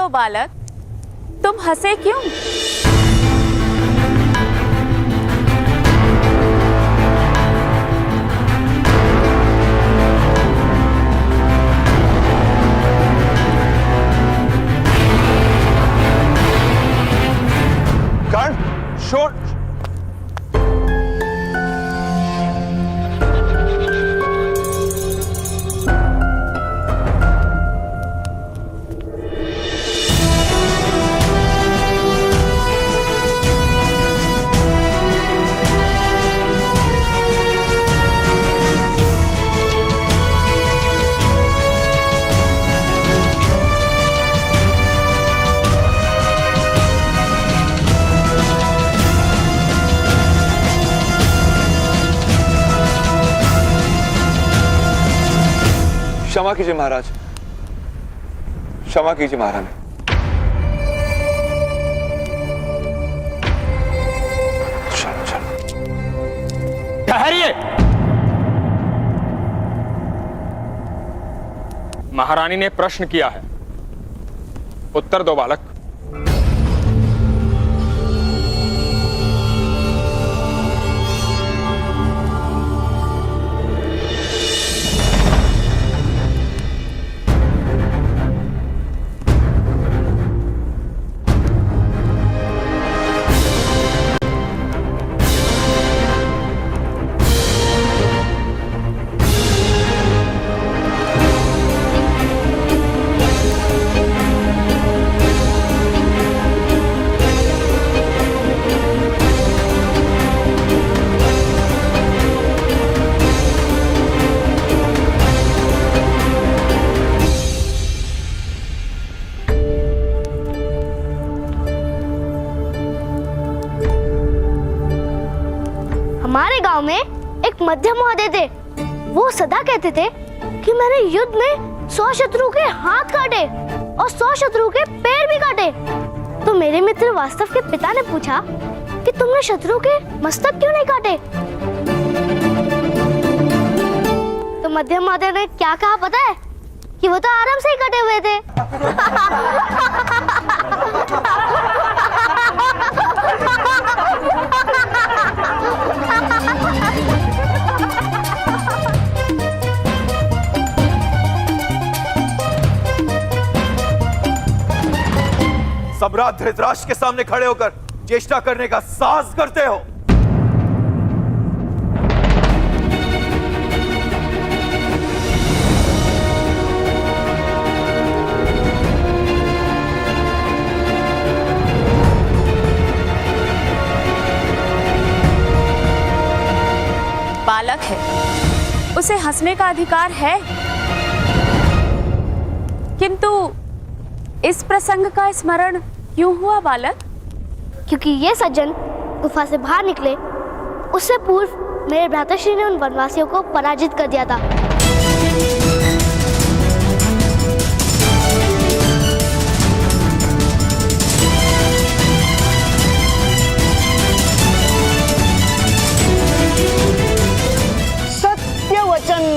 दो बालक, तुम हंसे क्यों? कर्ण, शोर। क्षमा कीजिए महाराज, क्षमा कीजिए महारानी। चलो चलो। ठहरिए। महारानी ने प्रश्न किया है, उत्तर दो बालक। हमारे गांव में एक मध्य महोदय थे। वो सदा कहते थे कि मैंने युद्ध में 100 शत्रु के हाथ काटे और 100 शत्रु के पैर भी काटे। तो मेरे मित्र वास्तव के पिता ने पूछा कि तुमने शत्रु के मस्तक क्यों नहीं काटे? तो मध्य महोदय ने क्या कहा पता है? कि वो तो आराम से ही कटे हुए थे। सम्राट धृतराष्ट्र के सामने खड़े होकर चेष्टा करने का साहस करते हो। बालक है, उसे हंसने का अधिकार है, किंतु इस प्रसंग का स्मरण क्यों हुआ बालक? क्योंकि ये सज्जन गुफा से बाहर निकले उससे पूर्व मेरे भ्राताश्री ने उन वनवासियों को पराजित कर दिया था। सत्य वचन।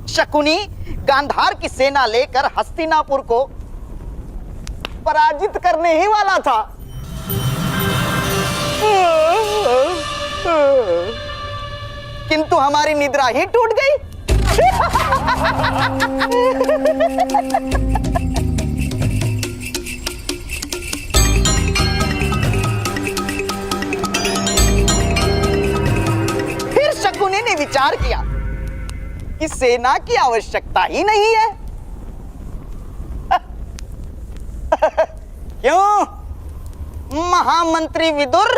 शकुनी गांधार की सेना लेकर हस्तिनापुर को पराजित करने ही वाला था। किंतु हमारी निद्रा ही टूट गई। फिर शकुनी ने विचार किया कि सेना की आवश्यकता ही नहीं है। क्यों महामंत्री विदुर?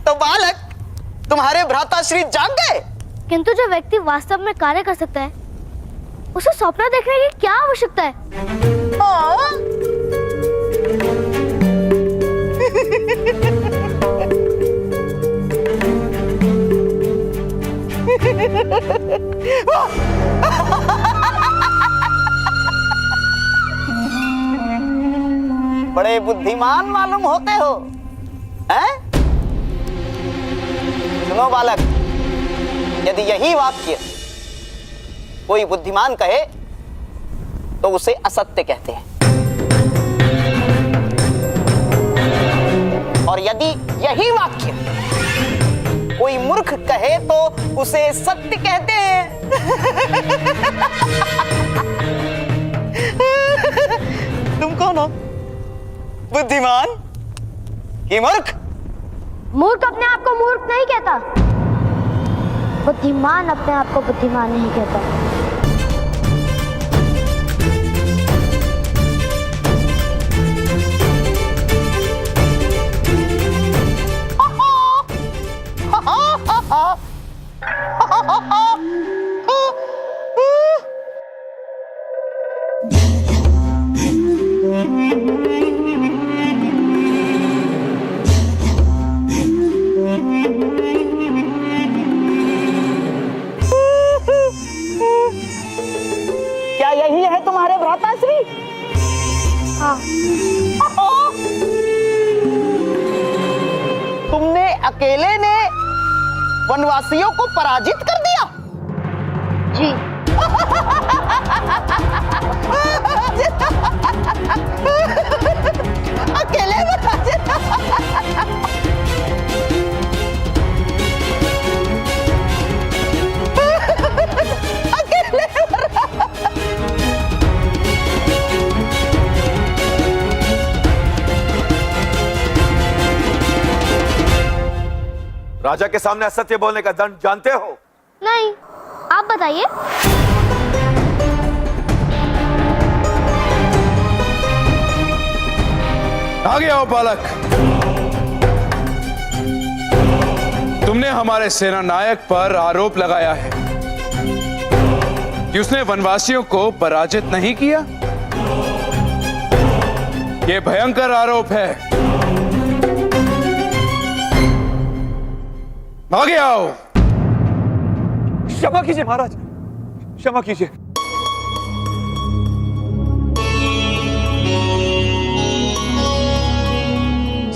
तो बालक, तुम्हारे भ्राताश्री जाग गए। किंतु जो व्यक्ति वास्तव में कार्य कर सकता है उसे स्वप्न देखने की क्या आवश्यकता है? बड़े बुद्धिमान मालूम होते हो, हैं? सुनो बालक, यदि यही वाक्य कोई बुद्धिमान कहे तो उसे असत्य कहते हैं, और यदि यही वाक्य कोई मूर्ख कहे तो उसे सत्य कहते हैं। तुम कौन हो, बुद्धिमान कि मूर्ख? मूर्ख अपने आप को मूर्ख नहीं कहता, बुद्धिमान अपने आप को बुद्धिमान नहीं कहता। क्या यही है तुम्हारे भ्राताश्री? हाँ। तुमने अकेले ने वनवासियों को पराजित कर दिया? जी। अकेले पराजित? राजा के सामने असत्य बोलने का दंड जानते हो? नहीं, आप बताइए। आगे आओ बालक। तुमने हमारे सेना नायक पर आरोप लगाया है कि उसने वनवासियों को पराजित नहीं किया। यह भयंकर आरोप है। आगे आओ। क्षमा कीजिए महाराज, क्षमा कीजिए।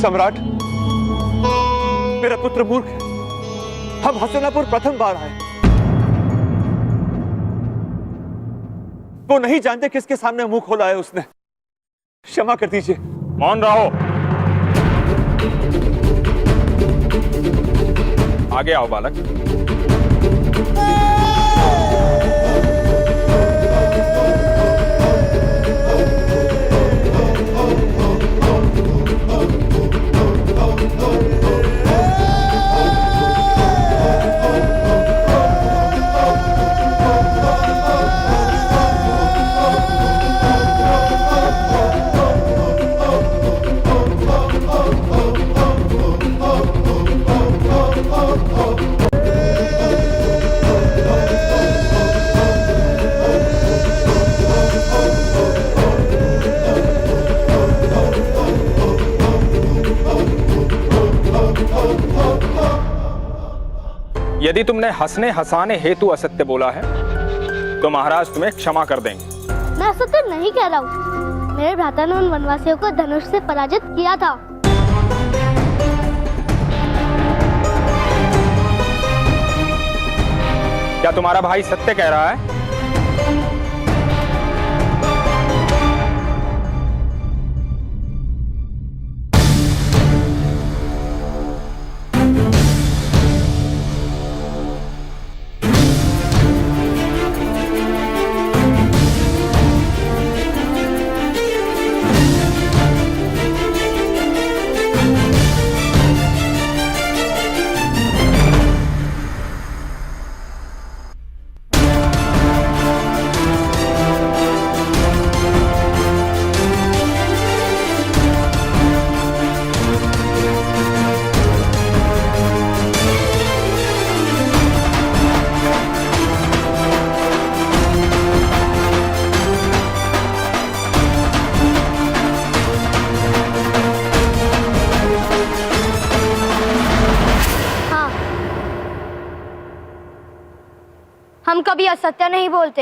सम्राट, मेरा पुत्र मूर्ख है। हम हस्तिनापुर प्रथम बार आए। वो नहीं जानते किसके सामने मुंह खोला है उसने। क्षमा कर दीजिए। मौन रहो। आगे आओ बालक। यदि तुमने हंसने हंसाने हेतु असत्य बोला है तो महाराज तुम्हें क्षमा कर देंगे। मैं असत्य नहीं कह रहा हूँ। मेरे भ्राता ने उन वनवासियों को धनुष से पराजित किया था। क्या तुम्हारा भाई सत्य कह रहा है? हम कभी असत्य नहीं बोलते।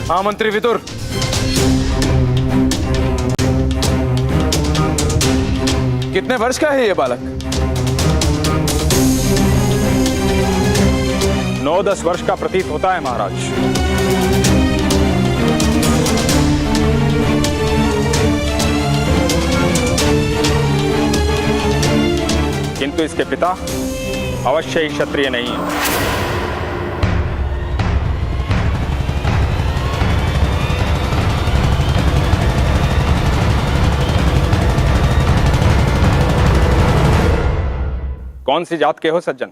हाँ मंत्री विदुर, कितने वर्ष का है ये बालक? 9-10 वर्ष का प्रतीत होता है महाराज। किंतु इसके पिता अवश्य ही क्षत्रिय नहीं है। कौन सी जात के हो सज्जन?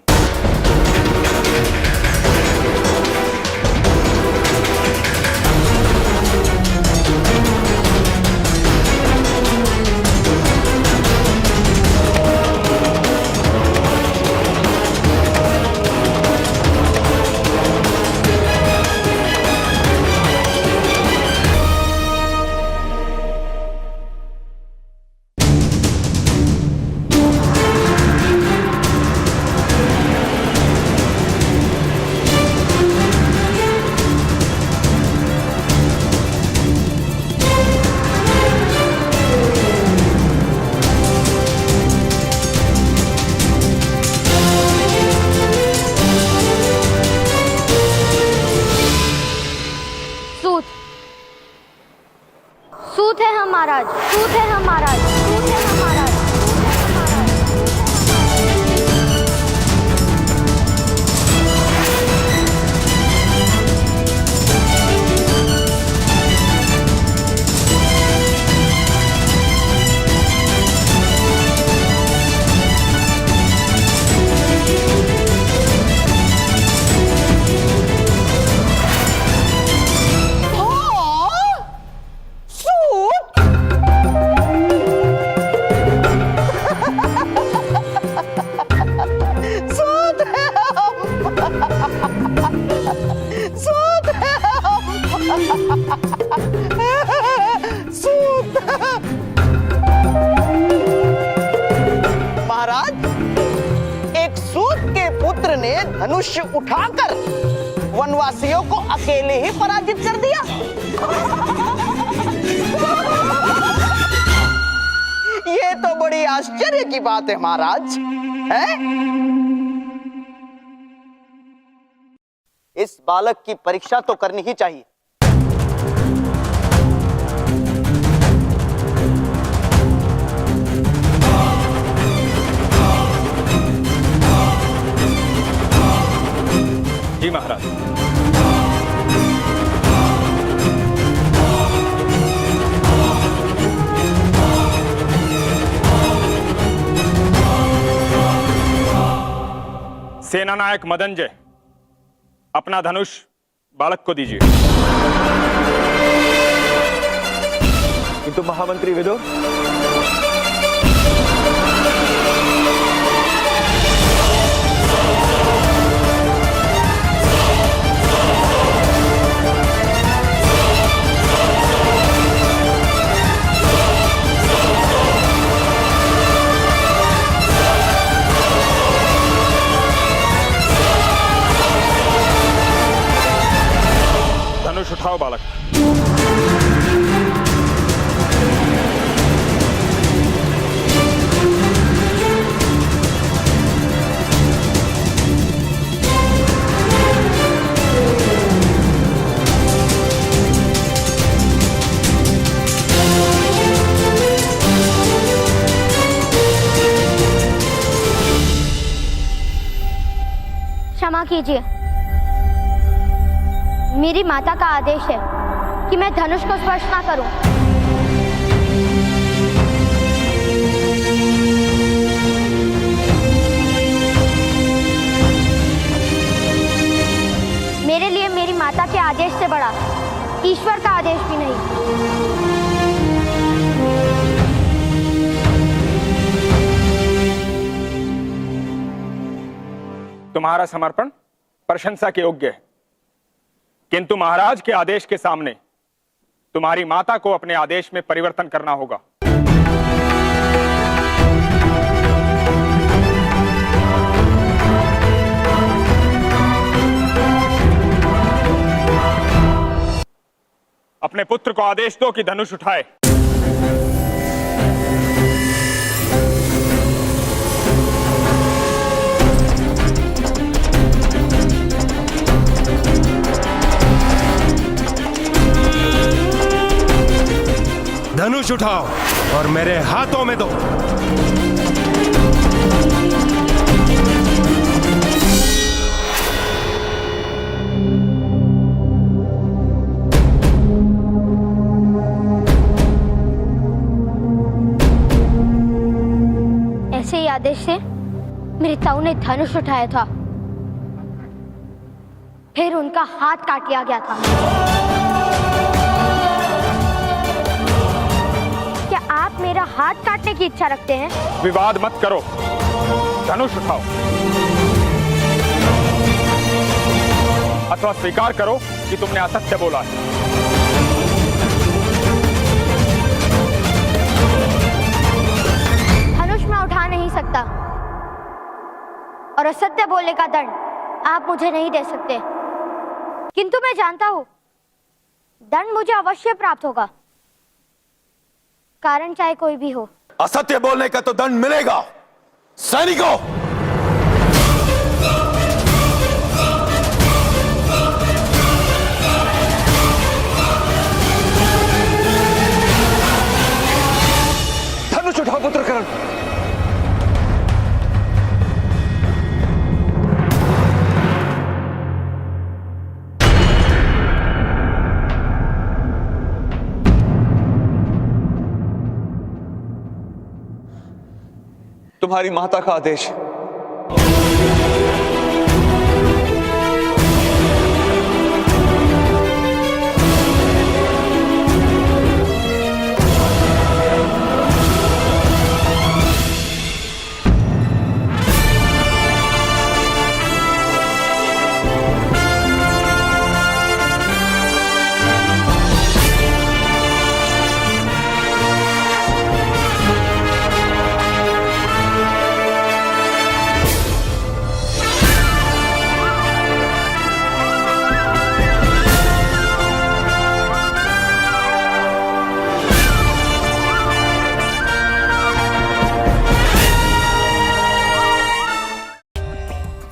सूत है हम महाराज, सूत है हम महाराज, सूत है हम महाराज। महाराज, एक सूत के पुत्र ने धनुष उठाकर वनवासियों को अकेले ही पराजित कर दिया। ये तो बड़ी आश्चर्य की बात है महाराज, है? इस बालक की परीक्षा तो करनी ही चाहिए। जी महाराज। सेनानायक मदनजय, अपना धनुष बालक को दीजिए। किंतु महामंत्री विदुर, धनुष उठाओ बालक। क्षमा कीजिए, मेरी माता का आदेश है कि मैं धनुष को स्पर्श ना करूं। मेरे लिए मेरी माता के आदेश से बड़ा ईश्वर का आदेश भी नहीं। तुम्हारा समर्पण प्रशंसा के योग्य है, किंतु महाराज के आदेश के सामने तुम्हारी माता को अपने आदेश में परिवर्तन करना होगा। अपने पुत्र को आदेश दो कि धनुष उठाए। धनुष उठाओ और मेरे हाथों में दो। ऐसे ही आदेश से मेरे ताऊ ने धनुष उठाया था, फिर उनका हाथ काट लिया गया था। क्या आप मेरा हाथ काटने की इच्छा रखते हैं? विवाद मत करो, धनुष उठाओ अथवा स्वीकार करो कि तुमने असत्य बोला है। धनुष मैं उठा नहीं सकता और असत्य बोलने का दंड आप मुझे नहीं दे सकते, किंतु मैं जानता हूं दंड मुझे अवश्य प्राप्त होगा, कारण चाहे कोई भी हो। असत्य बोलने का तो दंड मिलेगा। सैनिकों, धनुष उठाओ पुत्र करण। तुम्हारी माता का आदेश है।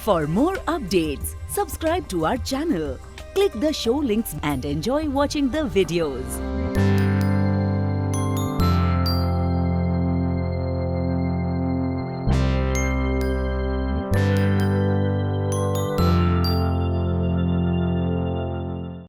For more updates, subscribe to our channel, click the show links and enjoy watching the videos.